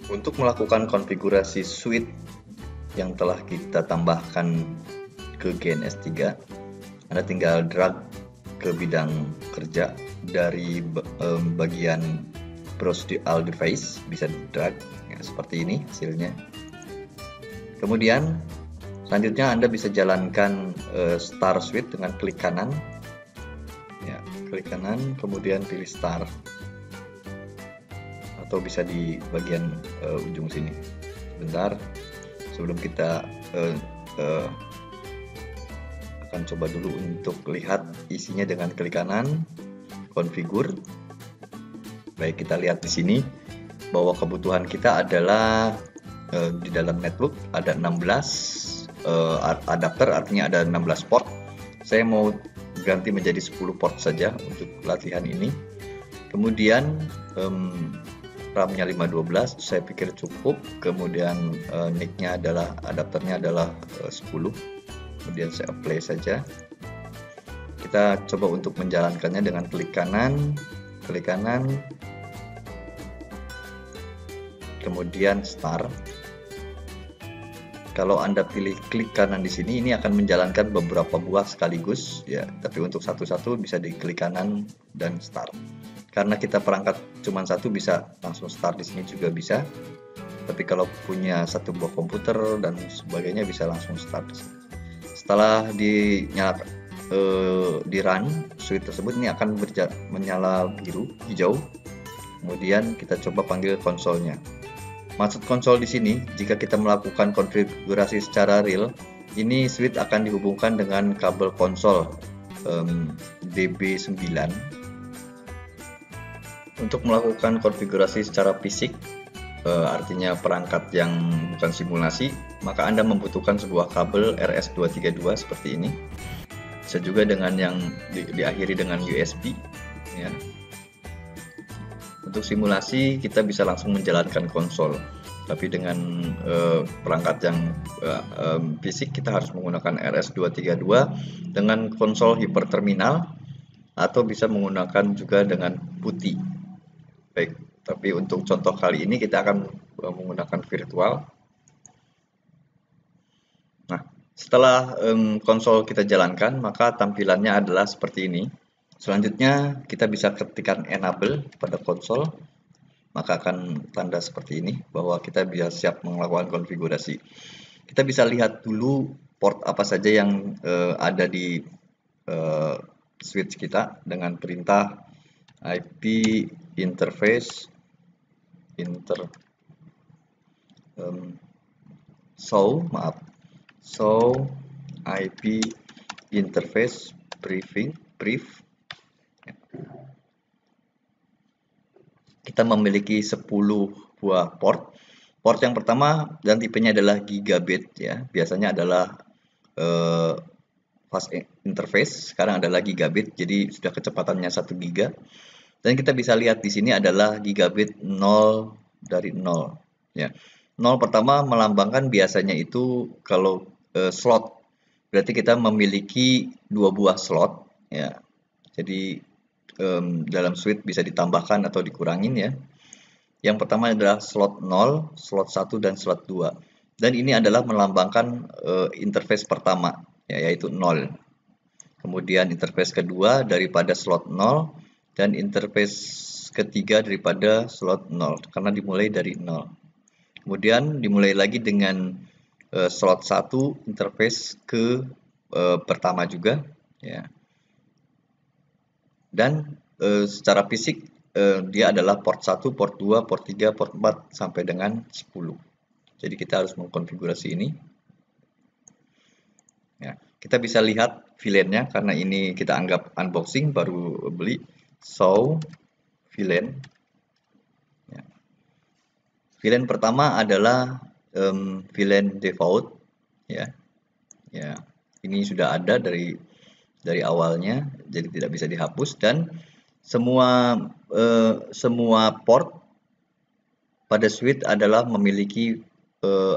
Untuk melakukan konfigurasi switch yang telah kita tambahkan ke GNS3, Anda tinggal drag ke bidang kerja dari bagian browse the all device, bisa drag ya, seperti ini hasilnya. Kemudian selanjutnya Anda bisa jalankan start switch dengan klik kanan ya, klik kanan kemudian pilih start, atau bisa di bagian ujung sini. Bentar, sebelum kita akan coba dulu untuk lihat isinya dengan klik kanan, konfigur. Baik, kita lihat di sini bahwa kebutuhan kita adalah di dalam netbook ada 16 adapter, artinya ada 16 port. Saya mau ganti menjadi 10 port saja untuk latihan ini. Kemudian RAM-nya 512, saya pikir cukup. Kemudian NIC-nya adalah, adapternya adalah 10. Kemudian saya apply saja. Kita coba untuk menjalankannya dengan klik kanan, kemudian start. Kalau Anda pilih klik kanan di sini, ini akan menjalankan beberapa buah sekaligus ya, tapi untuk satu-satu bisa di klik kanan dan start. Karena kita perangkat cuma satu, bisa langsung start di sini juga bisa. Tapi kalau punya satu buah komputer dan sebagainya, bisa langsung start di sini. Setelah di run switch tersebut, ini akan menyala hijau. Kemudian kita coba panggil konsolnya. Maksud konsol di sini, jika kita melakukan konfigurasi secara real, ini switch akan dihubungkan dengan kabel konsol DB9. Untuk melakukan konfigurasi secara fisik, artinya perangkat yang bukan simulasi, maka Anda membutuhkan sebuah kabel RS232 seperti ini. Bisa juga dengan yang diakhiri dengan USB ya. Untuk simulasi kita bisa langsung menjalankan konsol, tapi dengan perangkat yang fisik kita harus menggunakan RS232 dengan konsol hiperterminal, atau bisa menggunakan juga dengan putih. Baik, tapi untuk contoh kali ini kita akan menggunakan virtual. Nah, setelah konsol kita jalankan, maka tampilannya adalah seperti ini. Selanjutnya kita bisa ketikkan enable pada konsol, maka akan tanda seperti ini bahwa kita bisa siap melakukan konfigurasi. Kita bisa lihat dulu port apa saja yang ada di switch kita dengan perintah IP interface show IP interface brief. Kita memiliki 10 buah port. Port yang pertama dan tipenya adalah gigabit ya. Biasanya adalah fast interface, sekarang adalah gigabit, jadi sudah kecepatannya 1 giga. Dan kita bisa lihat di sini adalah gigabit 0 dari 0 ya. 0 pertama melambangkan biasanya itu kalau slot, berarti kita memiliki 2 buah slot ya. Jadi dalam switch bisa ditambahkan atau dikurangin ya. Yang pertama adalah slot 0, slot 1 dan slot 2. Dan ini adalah melambangkan interface pertama ya, yaitu 0. Kemudian interface kedua daripada slot 0 dan interface ketiga daripada slot 0 karena dimulai dari 0. Kemudian dimulai lagi dengan slot 1 interface ke pertama juga ya. Dan secara fisik dia adalah port 1, port 2, port 3, port 4 sampai dengan 10. Jadi kita harus mengkonfigurasi ini. Ya, kita bisa lihat VLAN-nya karena ini kita anggap unboxing baru beli. Show VLAN. Ya. VLAN pertama adalah VLAN default ya. Ya, ini sudah ada dari awalnya, jadi tidak bisa dihapus, dan semua port pada switch adalah memiliki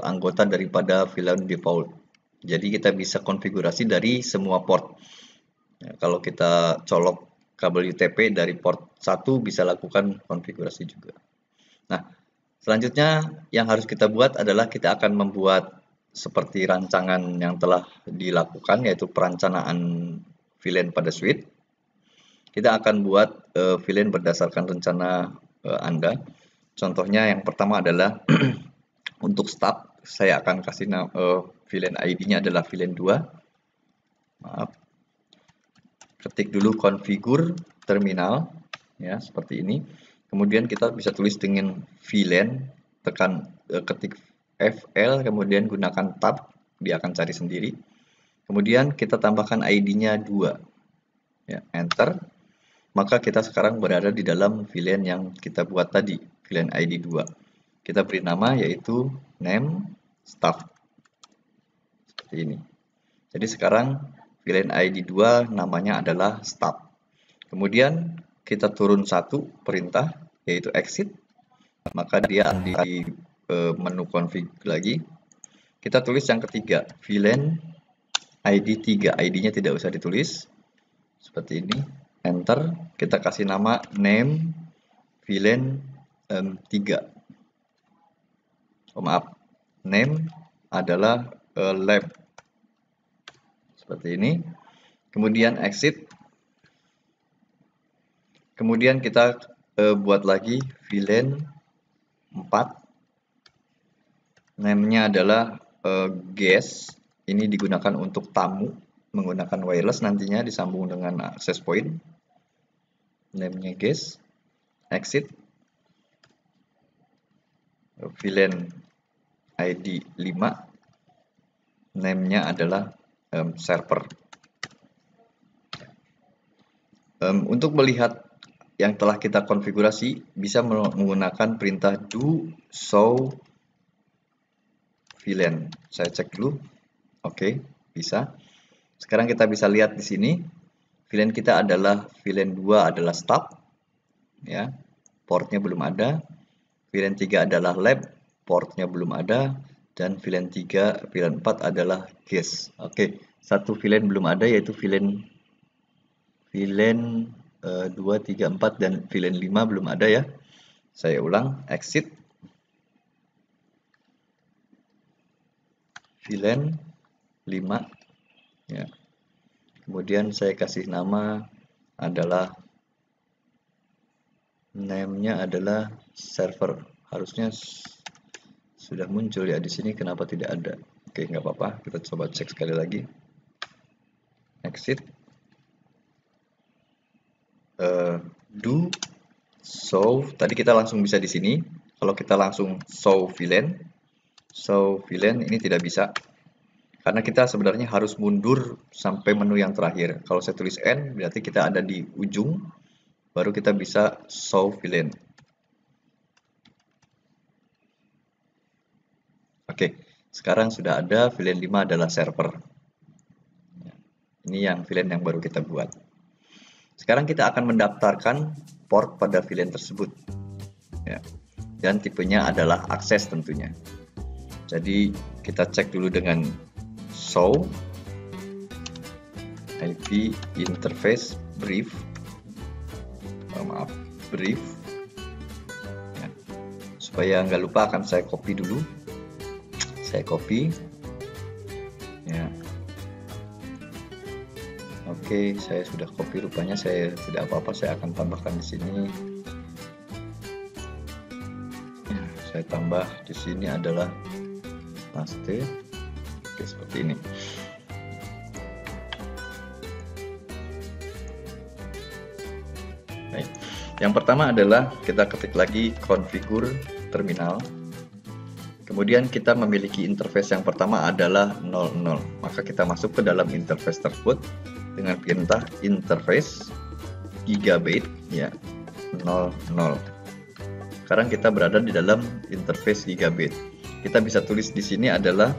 anggota daripada VLAN default. Jadi kita bisa konfigurasi dari semua port. Ya, kalau kita colok kabel UTP dari port 1 bisa lakukan konfigurasi juga. Nah, Selanjutnya yang harus kita buat adalah kita akan membuat seperti rancangan yang telah dilakukan, yaitu perencanaan VLAN pada switch. Kita akan buat VLAN berdasarkan rencana Anda. Contohnya yang pertama adalah untuk start, saya akan kasih VLAN ID-nya adalah VLAN 2. Maaf. Ketik dulu configure terminal, ya seperti ini. Kemudian kita bisa tulis dengan VLAN, ketik FL, kemudian gunakan tab, dia akan cari sendiri. Kemudian kita tambahkan ID-nya 2, ya, enter. Maka kita sekarang berada di dalam VLAN yang kita buat tadi, VLAN ID 2. Kita beri nama yaitu name staff, seperti ini. Jadi sekarang VLAN ID 2 namanya adalah staff. Kemudian kita turun satu perintah yaitu exit, maka dia akan di menu config lagi. Kita tulis yang ketiga VLAN ID 3, ID-nya tidak usah ditulis, seperti ini, enter. Kita kasih nama name VLAN 3. Maaf, name adalah lab, seperti ini. Kemudian exit. Kemudian kita buat lagi VLAN 4. Name-nya adalah guest. Ini digunakan untuk tamu, menggunakan wireless nantinya disambung dengan access point. Name-nya guest. Exit. VLAN ID 5. Name-nya adalah server. Untuk melihat yang telah kita konfigurasi, bisa menggunakan perintah do show VLAN. Saya cek dulu. Oke, bisa. Sekarang kita bisa lihat di sini VLAN kita adalah VLAN 2 adalah stop, ya, portnya belum ada. VLAN 3 adalah lab, portnya belum ada. Dan VLAN 4 adalah guest. Oke, satu VLAN belum ada yaitu VLAN 2, 3, 4 dan VLAN 5 belum ada ya. Saya ulang, exit. VLAN 5, ya. Kemudian saya kasih nama adalah name-nya adalah server. Harusnya sudah muncul ya di sini, kenapa tidak ada? Oke, nggak apa-apa, kita coba cek sekali lagi. Exit. Do show, tadi kita langsung bisa di sini. Kalau kita langsung show VLAN ini tidak bisa, karena kita sebenarnya harus mundur sampai menu yang terakhir. Kalau saya tulis N berarti kita ada di ujung, baru kita bisa show VLAN. Oke, sekarang sudah ada VLAN 5 adalah server. Ini yang VLAN yang baru kita buat. Sekarang kita akan mendaftarkan port pada VLAN tersebut, ya. Dan tipenya adalah akses tentunya. Jadi kita cek dulu dengan show IP interface brief, brief, ya. Supaya nggak lupa akan saya copy dulu. Saya copy, ya. Oke, saya sudah copy, rupanya saya tidak apa-apa, saya akan tambahkan di sini. Ya, saya tambah di sini adalah paste. Oke, seperti ini. Baik. Yang pertama adalah kita ketik lagi configure terminal. Kemudian kita memiliki interface yang pertama adalah 00. Maka kita masuk ke dalam interface tersebut dengan perintah interface gigabit, ya, 00. Sekarang kita berada di dalam interface gigabit. Kita bisa tulis di sini adalah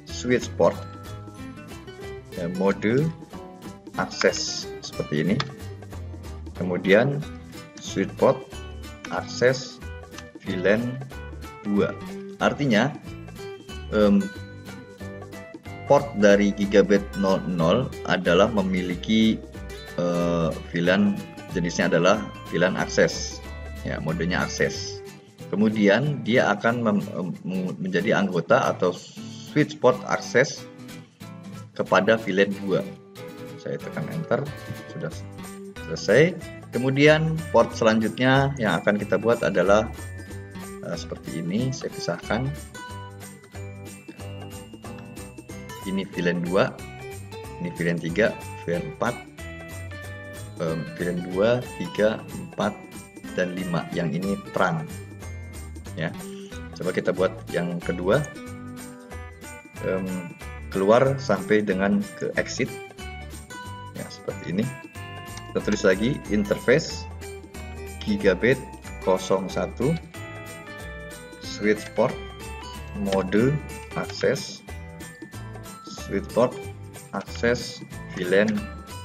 switch port, ya, mode akses seperti ini. Kemudian switch port akses VLAN 2. Artinya port dari gigabit 00 adalah memiliki VLAN, jenisnya adalah VLAN akses, ya, modenya akses. Kemudian dia akan menjadi anggota atau switch port akses kepada VLAN 2. Saya tekan enter, sudah selesai. Kemudian port selanjutnya yang akan kita buat adalah seperti ini. Saya pisahkan. Ini VLAN 2, ini VLAN 3, VLAN 4, VLAN 2, 3, 4, dan 5. Yang ini terang. Ya, coba kita buat yang kedua. Keluar sampai dengan ke exit. Ya, seperti ini. Kita tulis lagi interface gigabit 01 switch port mode akses switch port akses VLAN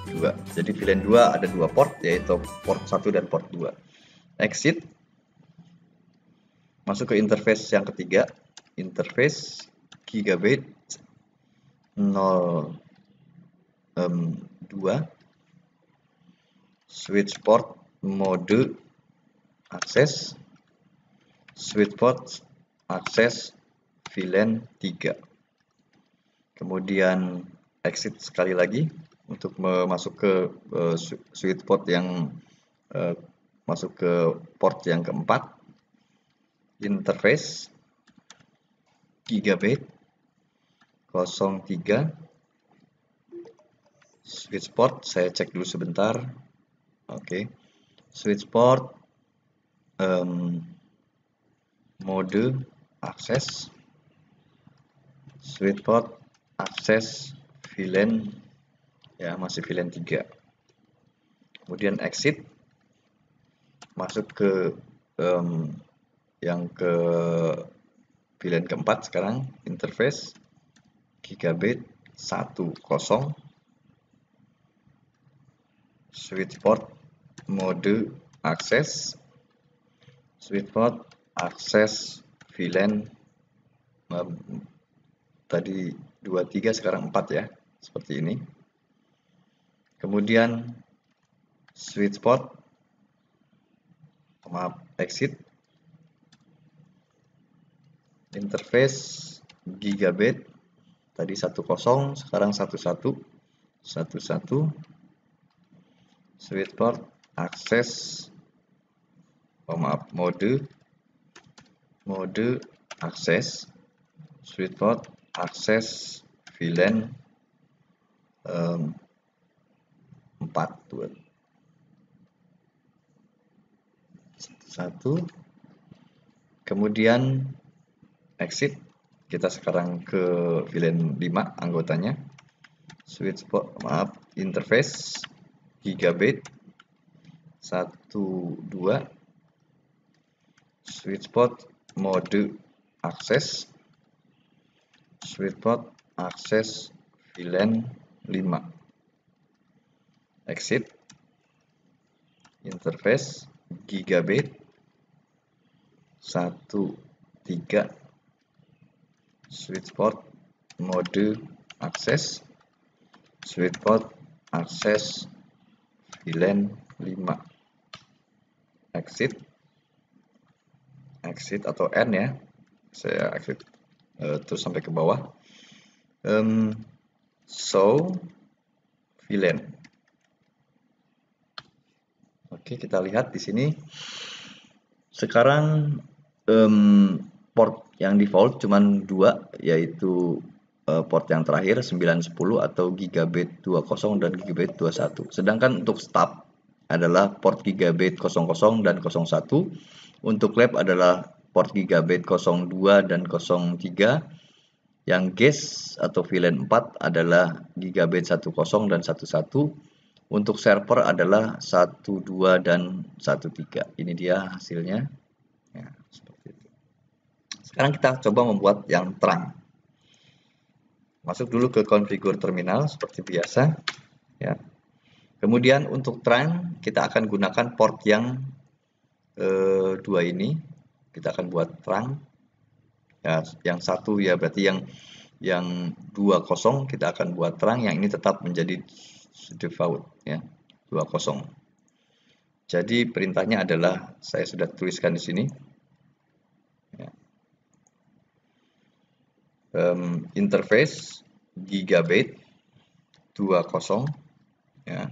2. Jadi VLAN 2 ada dua port, yaitu port 1 dan port 2. Exit. Masuk ke interface yang ketiga, interface gigabit 02 switch port mode akses switch port akses VLAN 3. Kemudian exit sekali lagi untuk masuk ke switch port yang masuk ke port yang keempat, interface gigabit 03 switch port. Saya cek dulu sebentar. Oke, switch port mode akses switch port akses VLAN, ya, masih VLAN 3. Kemudian exit, masuk ke yang ke VLAN keempat sekarang, interface gigabit 10 switch port mode akses switch port akses VLAN tadi 23 sekarang 4 ya, seperti ini. Kemudian switch port, exit, interface gigabit tadi 10 sekarang 11 switch port akses mode akses switch port akses VLAN 4 1. Kemudian exit. Kita sekarang ke VLAN 5 anggotanya. Switch port, interface gigabit 12 switch port mode akses switch port akses VLAN 5. Exit. Interface gigabit 13 switch port mode akses switch port akses VLAN 5. Exit atau N ya, saya exit terus sampai ke bawah. Show VLAN. Oke, kita lihat di sini. Sekarang port yang default cuman 2, yaitu port yang terakhir 910 atau gigabit 20 dan gigabit 21. Sedangkan untuk stub adalah port gigabit 00 dan 01. Untuk lab adalah port gigabit 02 dan 03. Yang guest atau VLAN 4 adalah gigabit 10 dan 11. Untuk server adalah 12 dan 13. Ini dia hasilnya. Ya, seperti itu. Sekarang kita coba membuat yang terang. Masuk dulu ke configure terminal seperti biasa. Ya. Kemudian untuk terang kita akan gunakan port yang 2 ini. Kita akan buat terang. Ya, yang satu ya berarti yang 20 kita akan buat terang, yang ini tetap menjadi default ya, 20. Jadi perintahnya adalah saya sudah tuliskan di sini. interface gigabit 20 ya.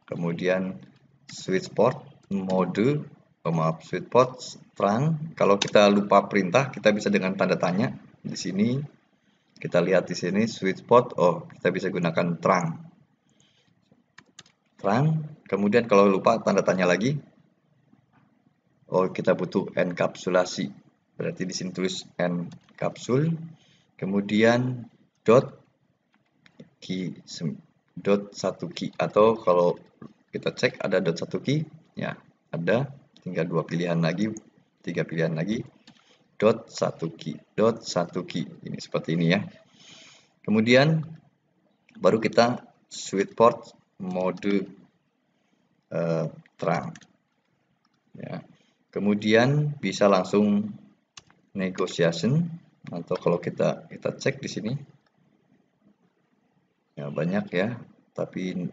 Kemudian switch port mode, switch port terang. Kalau kita lupa perintah, kita bisa dengan tanda tanya di sini. Kita lihat di sini switch port, kita bisa gunakan terang. Kemudian kalau lupa tanda tanya lagi, kita butuh enkapsulasi. Berarti di sini tulis enkapsul. Kemudian dot key, dot 1 key, atau kalau kita cek ada dot 1 key ya, ada, tinggal 2 pilihan lagi, 3 pilihan lagi, dot 1 key, dot 1 key, ini seperti ini ya. Kemudian baru kita switch port mode terang ya. Kemudian bisa langsung negotiation, atau kalau kita cek di sini ya banyak ya, tapi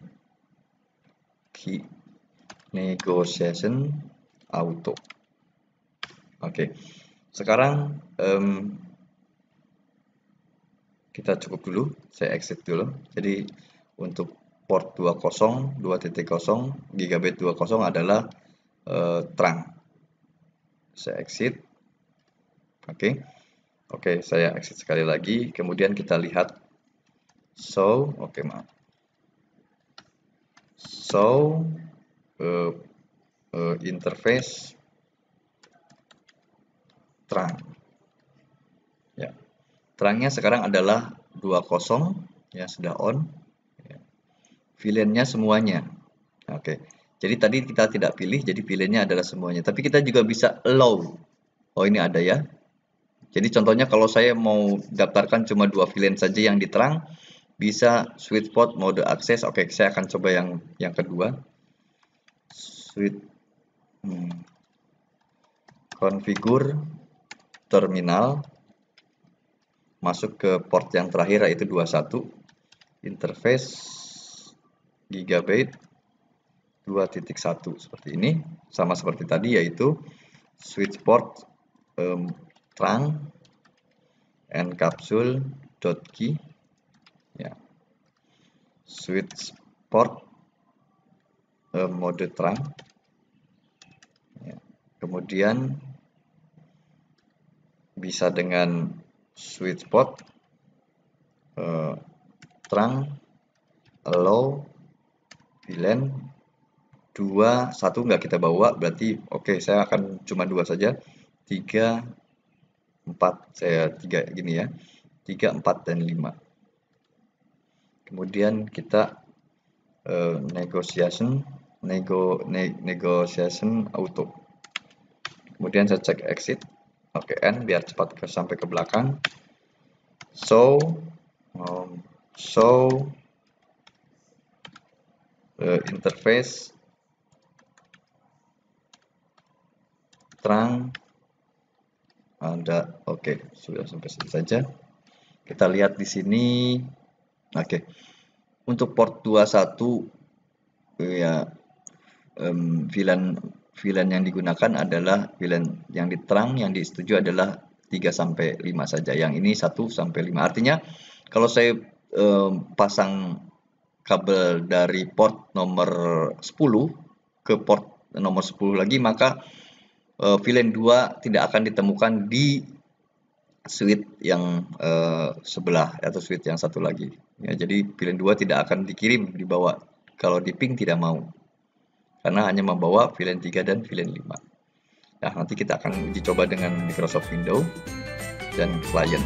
key negotiation auto. Oke. Sekarang kita cukup dulu, saya exit dulu. Jadi untuk port 20 gigabit 20 adalah terang. Saya exit. Oke, saya exit sekali lagi. Kemudian kita lihat interface terang ya. Terangnya sekarang adalah 20 ya, sudah on ya. VLAN-nya semuanya. Oke. Jadi tadi kita tidak pilih, jadi VLAN-nya adalah semuanya. Tapi kita juga bisa allow. Ini ada ya. Jadi contohnya kalau saya mau daftarkan cuma 2 VLAN saja yang diterang, bisa switch port mode akses. Oke, saya akan coba yang kedua. Switch configure terminal, masuk ke port yang terakhir yaitu 21, interface gigabit 2.1 seperti ini, sama seperti tadi yaitu switch port terang encapsule.key ya, switch port mode terang ya. Kemudian bisa dengan switch port terang allow VLAN 2, 1 nggak kita bawa, berarti saya akan cuma 2 saja, 3, 4, saya 3 gini ya, 3, 4, dan 5. Kemudian kita negotiation auto. Kemudian saya cek exit. N biar cepat sampai ke belakang. Interface terang ada. Sudah sampai sini saja. Kita lihat di sini. Untuk port 21 ya, VLAN yang digunakan adalah VLAN yang diterang, yang disetujui adalah 3 sampai 5 saja. Yang ini 1 sampai 5. Artinya kalau saya pasang kabel dari port nomor 10 ke port nomor 10 lagi, maka VLAN 2 tidak akan ditemukan di switch yang sebelah atau switch yang satu lagi ya. Jadi VLAN 2 tidak akan dikirim, dibawa. Kalau di ping tidak mau, karena hanya membawa VLAN 3 dan VLAN 5. Nah, nanti kita akan uji coba dengan Microsoft Windows dan client.